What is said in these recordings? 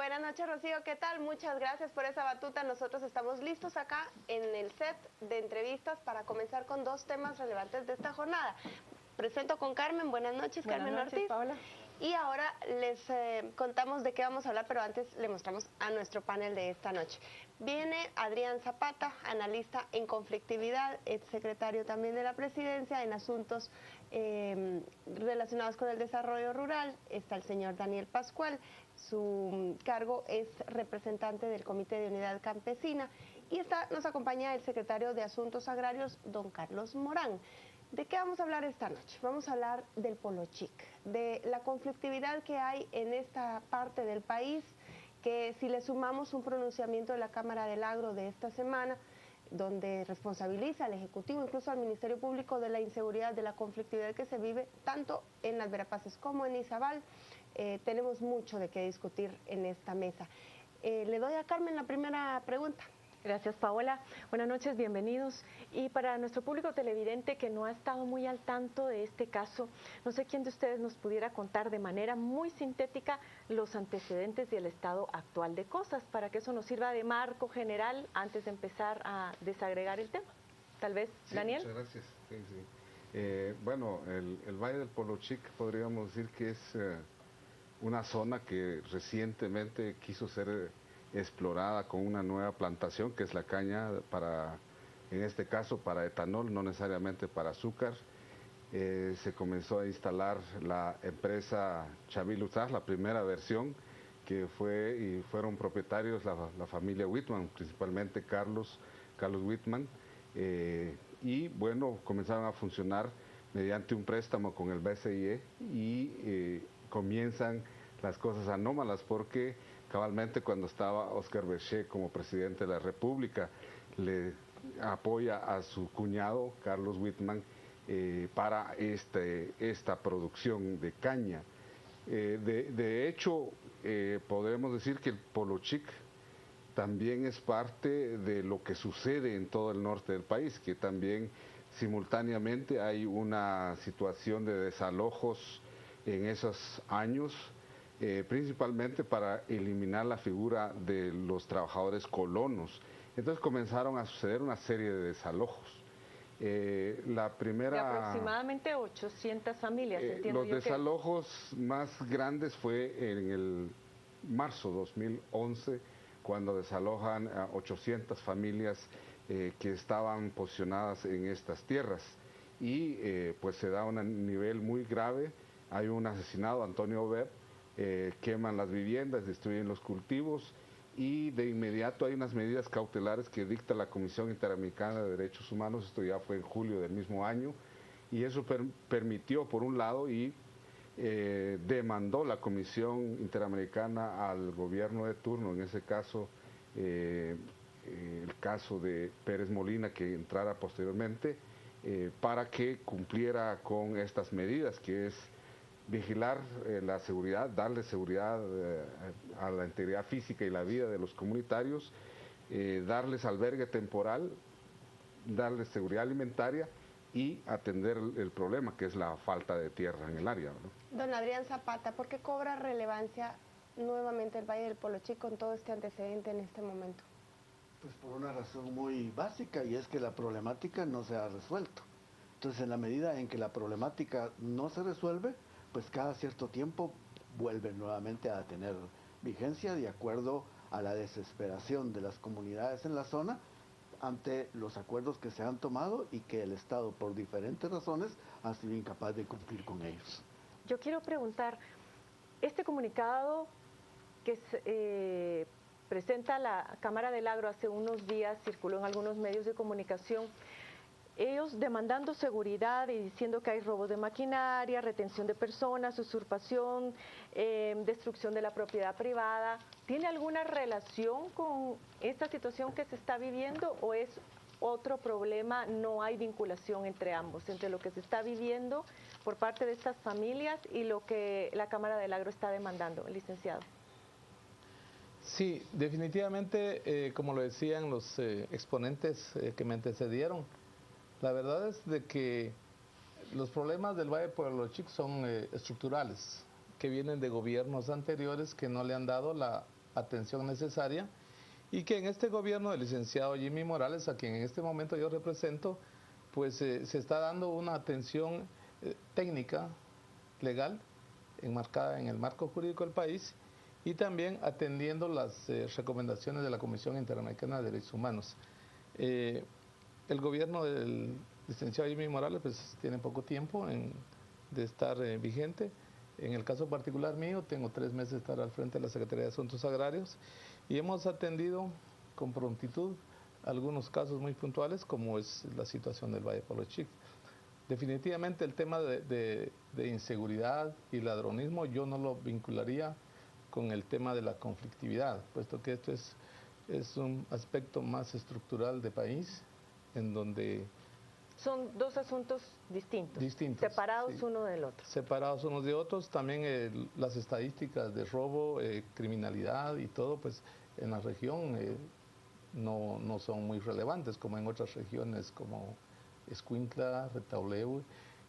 Buenas noches, Rocío, ¿qué tal? Muchas gracias por esa batuta. Nosotros estamos listos acá en el set de entrevistas para comenzar con dos temas relevantes de esta jornada. Presento con Carmen. Buenas noches, Carmen Ortiz. Paola. Y ahora les contamos de qué vamos a hablar, pero antes le mostramos a nuestro panel de esta noche. Viene Adrián Zapata, analista en conflictividad, exsecretario también de la Presidencia en asuntos relacionados con el desarrollo rural. Está el señor Daniel Pascual, su cargo es representante del Comité de Unidad Campesina. Y nos acompaña el secretario de Asuntos Agrarios, don Carlos Morán. ¿De qué vamos a hablar esta noche? Vamos a hablar del Polo Chic, de la conflictividad que hay en esta parte del país, que si le sumamos un pronunciamiento de la Cámara del Agro de esta semana, donde responsabiliza al Ejecutivo, incluso al Ministerio Público, de la inseguridad, de la conflictividad que se vive tanto en las Verapaces como en Izabal, tenemos mucho de qué discutir en esta mesa. Le doy a Carmen la primera pregunta. Gracias, Paola. Buenas noches, bienvenidos. Y para nuestro público televidente que no ha estado muy al tanto de este caso, no sé quién de ustedes nos pudiera contar de manera muy sintética los antecedentes y el estado actual de cosas, para que eso nos sirva de marco general antes de empezar a desagregar el tema. Tal vez, sí, Daniel. Muchas gracias. Sí. Bueno, el Valle del Polo Chic podríamos decir que es una zona que recientemente quiso ser explorada con una nueva plantación que es la caña para, en este caso para etanol, no necesariamente para azúcar. Se comenzó a instalar la empresa Chavil Utah, la primera versión que fueron propietarios la familia Whitman, principalmente Carlos Whitman, y bueno, comenzaron a funcionar mediante un préstamo con el BCIE y comienzan las cosas anómalas porque cabalmente cuando estaba Oscar Berché como presidente de la República, le apoya a su cuñado Carlos Whitman para esta producción de caña. De hecho, podemos decir que el Polo Chic también es parte de lo que sucede en todo el norte del país, que también simultáneamente hay una situación de desalojos en esos años, principalmente para eliminar la figura de los trabajadores colonos. Entonces comenzaron a suceder una serie de desalojos. De aproximadamente 800 familias, entiendo los yo. Los desalojos más grandes fue en el marzo 2011, cuando desalojan a 800 familias que estaban posicionadas en estas tierras. Y pues se da un nivel muy grave, hay un asesinado, Antonio Ver, queman las viviendas, destruyen los cultivos y de inmediato hay unas medidas cautelares que dicta la Comisión Interamericana de Derechos Humanos, esto ya fue en julio del mismo año, y eso permitió por un lado y demandó la Comisión Interamericana al gobierno de turno, en ese caso el caso de Pérez Molina, que entrara posteriormente, para que cumpliera con estas medidas, que es vigilar la seguridad, darle seguridad a la integridad física y la vida de los comunitarios, darles albergue temporal, darles seguridad alimentaria y atender el problema, que es la falta de tierra en el área, ¿no? Don Adrián Zapata, ¿por qué cobra relevancia nuevamente el Valle del Polo Chic con todo este antecedente en este momento? Pues por una razón muy básica, y es que la problemática no se ha resuelto. Entonces, en la medida en que la problemática no se resuelve, pues cada cierto tiempo vuelve nuevamente a tener vigencia de acuerdo a la desesperación de las comunidades en la zona ante los acuerdos que se han tomado y que el Estado, por diferentes razones, ha sido incapaz de cumplir con ellos. Yo quiero preguntar, este comunicado que presenta la Cámara del Agro hace unos días, circuló en algunos medios de comunicación, ellos demandando seguridad y diciendo que hay robos de maquinaria, retención de personas, usurpación, destrucción de la propiedad privada. ¿Tiene alguna relación con esta situación que se está viviendo o es otro problema? No hay vinculación entre ambos, entre lo que se está viviendo por parte de estas familias y lo que la Cámara del Agro está demandando, licenciado. Sí, definitivamente, como lo decían los exponentes que me antecedieron, la verdad es de que los problemas del Valle de Polo Chic son estructurales, que vienen de gobiernos anteriores que no le han dado la atención necesaria y que en este gobierno del licenciado Jimmy Morales, a quien en este momento yo represento, pues se está dando una atención técnica, legal, enmarcada en el marco jurídico del país y también atendiendo las recomendaciones de la Comisión Interamericana de Derechos Humanos. El gobierno del licenciado Jimmy Morales pues tiene poco tiempo de estar vigente. En el caso particular mío, tengo 3 meses de estar al frente de la Secretaría de Asuntos Agrarios y hemos atendido con prontitud algunos casos muy puntuales, como es la situación del Valle Polo Chic. Definitivamente el tema de inseguridad y ladronismo yo no lo vincularía con el tema de la conflictividad, puesto que esto es un aspecto más estructural de país, en donde... Son dos asuntos distintos, separados sí, uno del otro. Separados unos de otros. También las estadísticas de robo, criminalidad y todo, pues en la región no son muy relevantes como en otras regiones como Escuintla, Retauleu,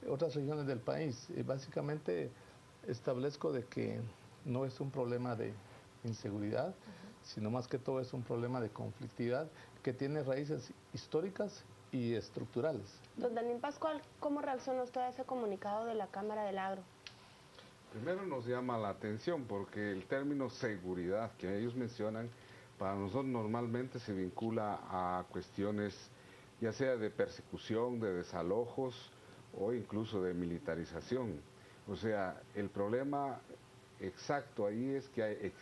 otras regiones del país. Básicamente establezco de que no es un problema de inseguridad, sino más que todo es un problema de conflictividad que tiene raíces históricas y estructurales. Don Daniel Pascual, ¿cómo reacciona usted a ese comunicado de la Cámara del Agro? Primero nos llama la atención porque el término seguridad que ellos mencionan, para nosotros normalmente se vincula a cuestiones ya sea de persecución, de desalojos o incluso de militarización. O sea, el problema exacto ahí es que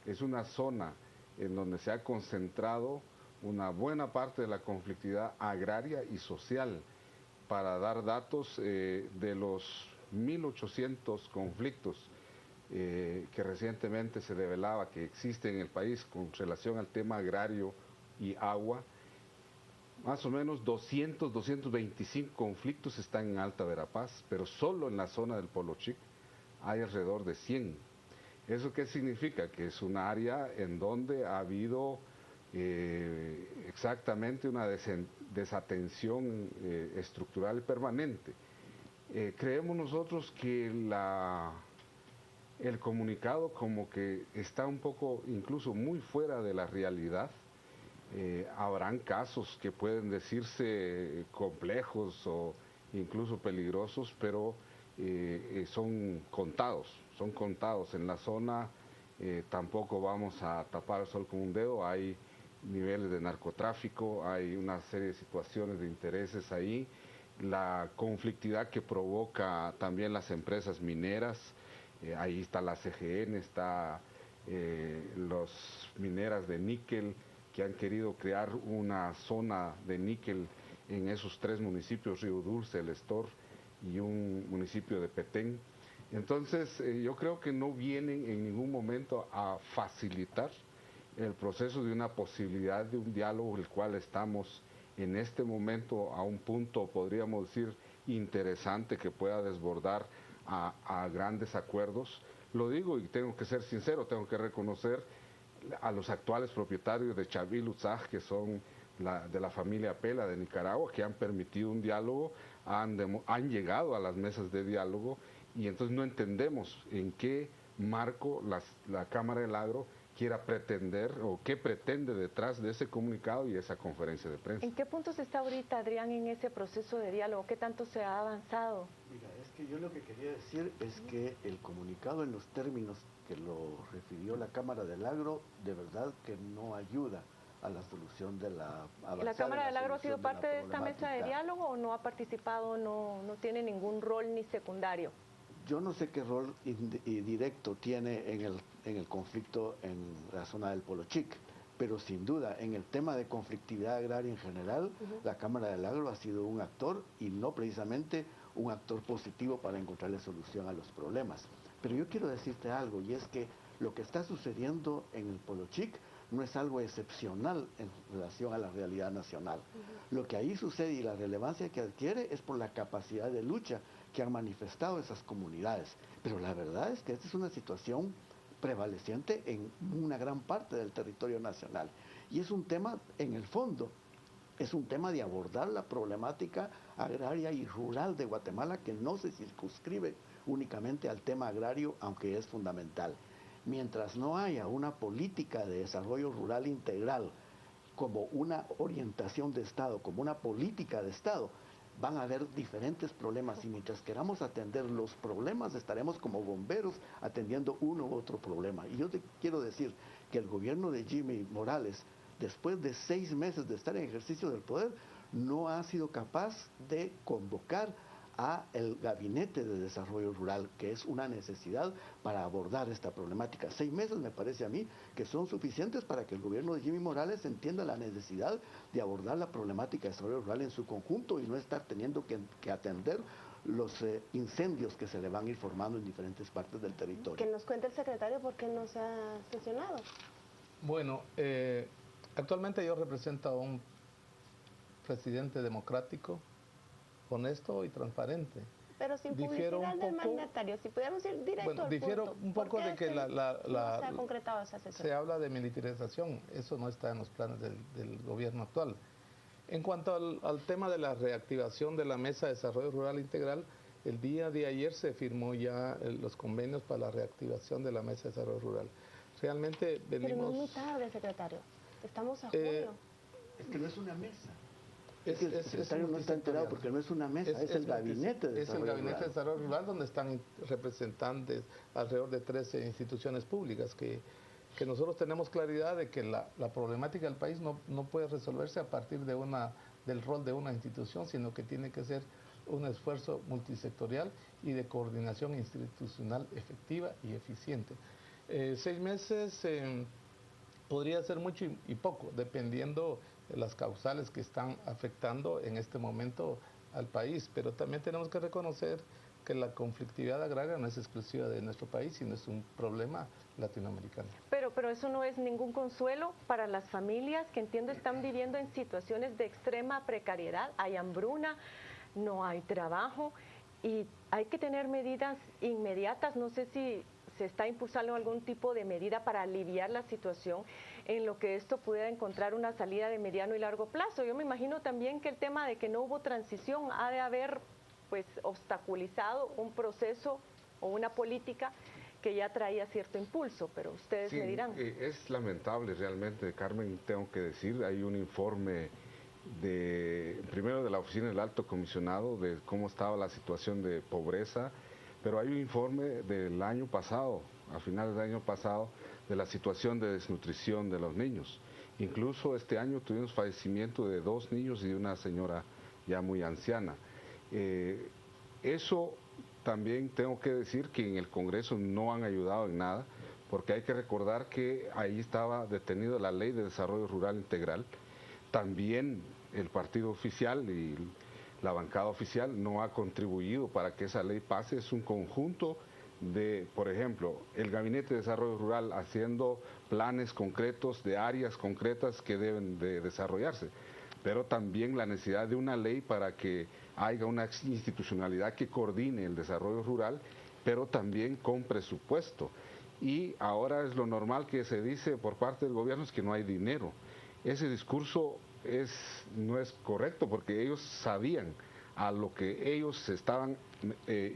es una zona en donde se ha concentrado una buena parte de la conflictividad agraria y social. Para dar datos de los 1.800 conflictos que recientemente se revelaba que existen en el país con relación al tema agrario y agua, más o menos 200, 225 conflictos están en Alta Verapaz, pero solo en la zona del Polo Chic hay alrededor de 100. ¿Eso qué significa? Que es un área en donde ha habido exactamente una desatención estructural permanente. Creemos nosotros que el comunicado como que está un poco, incluso muy fuera de la realidad. Habrán casos que pueden decirse complejos o incluso peligrosos, pero son contados en la zona. Tampoco vamos a tapar el sol con un dedo, hay niveles de narcotráfico, hay una serie de situaciones de intereses ahí, la conflictividad que provoca también las empresas mineras, ahí está la CGN, está las mineras de níquel, que han querido crear una zona de níquel en esos 3 municipios, Río Dulce, El Estor y un municipio de Petén. Entonces, yo creo que no vienen en ningún momento a facilitar el proceso de una posibilidad de un diálogo, el cual estamos en este momento a un punto, podríamos decir, interesante, que pueda desbordar a grandes acuerdos. Lo digo y tengo que ser sincero, tengo que reconocer a los actuales propietarios de Chavil Utzaj, que son de la familia Pela de Nicaragua, que han permitido un diálogo, han llegado a las mesas de diálogo, y entonces no entendemos en qué marco la Cámara del Agro quiera pretender o qué pretende detrás de ese comunicado y esa conferencia de prensa. ¿En qué puntos está ahorita, Adrián, en ese proceso de diálogo? ¿Qué tanto se ha avanzado? Mira, es que yo lo que quería decir es que el comunicado en los términos que lo refirió la Cámara del Agro, de verdad que no ayuda a la solución de la... ¿La Cámara del Agro ha sido parte de esta mesa de diálogo o no ha participado, no tiene ningún rol ni secundario? Yo no sé qué rol directo tiene en el conflicto en la zona del Polo Chic, pero sin duda en el tema de conflictividad agraria en general, la Cámara del Agro ha sido un actor y no precisamente un actor positivo para encontrarle solución a los problemas. Pero yo quiero decirte algo, y es que lo que está sucediendo en el Polo Chic no es algo excepcional en relación a la realidad nacional. Lo que ahí sucede y la relevancia que adquiere es por la capacidad de lucha que han manifestado esas comunidades. Pero la verdad es que esta es una situación prevaleciente en una gran parte del territorio nacional. Y es un tema, en el fondo, es un tema de abordar la problemática agraria y rural de Guatemala, que no se circunscribe únicamente al tema agrario, aunque es fundamental. Mientras no haya una política de desarrollo rural integral como una orientación de Estado, como una política de Estado, van a haber diferentes problemas y mientras queramos atender los problemas estaremos como bomberos atendiendo uno u otro problema. Y yo te quiero decir que el gobierno de Jimmy Morales, después de 6 meses de estar en ejercicio del poder, no ha sido capaz de convocar a el Gabinete de Desarrollo Rural, que es una necesidad para abordar esta problemática. 6 meses me parece a mí que son suficientes para que el gobierno de Jimmy Morales entienda la necesidad de abordar la problemática de desarrollo rural en su conjunto y no estar teniendo que atender los incendios que se le van a ir formando en diferentes partes del territorio. Que nos cuente el secretario por qué no se ha sesionado. Bueno, actualmente yo represento a un presidente democrático, honesto y transparente. Pero sin Difiero publicidad un del poco, mandatario, si pudiéramos ir directo bueno, al difiero punto. un poco ¿Por qué de que no se ha concretado esa sesión? se habla de militarización, eso no está en los planes del gobierno actual. En cuanto al tema de la reactivación de la Mesa de Desarrollo Rural Integral, el día de ayer se firmó ya los convenios para la reactivación de la Mesa de Desarrollo Rural. Realmente venimos... Pero no es muy tarde, secretario. Estamos a junio. Es que no es una mesa. El secretario no está enterado porque no es una mesa, es el Gabinete de Desarrollo Rural. Es el Gabinete de Desarrollo Rural donde están representantes alrededor de 13 instituciones públicas que nosotros tenemos claridad de que la problemática del país no puede resolverse a partir del rol de una institución, sino que tiene que ser un esfuerzo multisectorial y de coordinación institucional efectiva y eficiente. 6 meses podría ser mucho y poco, dependiendo de las causales que están afectando en este momento al país, pero también tenemos que reconocer que la conflictividad agraria no es exclusiva de nuestro país, sino es un problema latinoamericano. Pero eso no es ningún consuelo para las familias que entiendo están viviendo en situaciones de extrema precariedad, hay hambruna, no hay trabajo y hay que tener medidas inmediatas. No sé si se está impulsando algún tipo de medida para aliviar la situación en lo que esto pudiera encontrar una salida de mediano y largo plazo. Yo me imagino también que el tema de que no hubo transición ha de haber pues obstaculizado un proceso o una política que ya traía cierto impulso, pero ustedes Sí, me dirán. Es lamentable realmente, Carmen, tengo que decir, hay un informe primero de la Oficina del Alto Comisionado de cómo estaba la situación de pobreza, pero hay un informe del año pasado, a finales del año pasado, de la situación de desnutrición de los niños. Incluso este año tuvimos fallecimiento de 2 niños y de una señora ya muy anciana. Eso también tengo que decir que en el Congreso no han ayudado en nada, porque hay que recordar que ahí estaba detenida la Ley de Desarrollo Rural Integral. También el partido oficial y la bancada oficial no ha contribuido para que esa ley pase. Es un conjunto de, por ejemplo, el Gabinete de Desarrollo Rural haciendo planes concretos de áreas concretas que deben de desarrollarse, pero también la necesidad de una ley para que haya una institucionalidad que coordine el desarrollo rural, pero también con presupuesto. Y ahora es lo normal que se dice por parte del gobierno, es que no hay dinero. Ese discurso no es correcto, porque ellos sabían a lo que ellos se estaban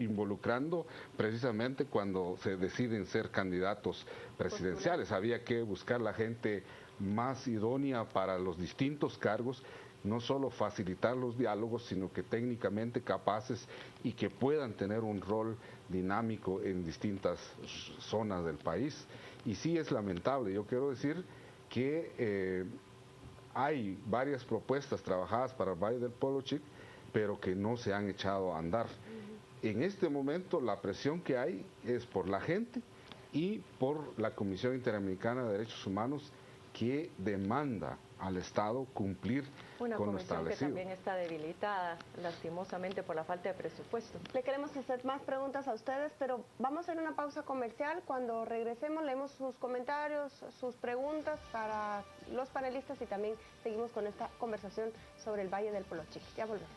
involucrando precisamente cuando se deciden ser candidatos presidenciales. Había que buscar la gente más idónea para los distintos cargos, no solo facilitar los diálogos, sino que técnicamente capaces y que puedan tener un rol dinámico en distintas zonas del país. Y sí es lamentable, yo quiero decir que hay varias propuestas trabajadas para el Valle del Polochic, pero que no se han echado a andar. En este momento la presión que hay es por la gente y por la Comisión Interamericana de Derechos Humanos, que demanda al Estado cumplir Una con lo comisión que establecido. también está debilitada, lastimosamente, por la falta de presupuesto. Le queremos hacer más preguntas a ustedes, pero vamos a hacer una pausa comercial. Cuando regresemos leemos sus comentarios, sus preguntas para los panelistas y también seguimos con esta conversación sobre el Valle del Polochic. Ya volvemos.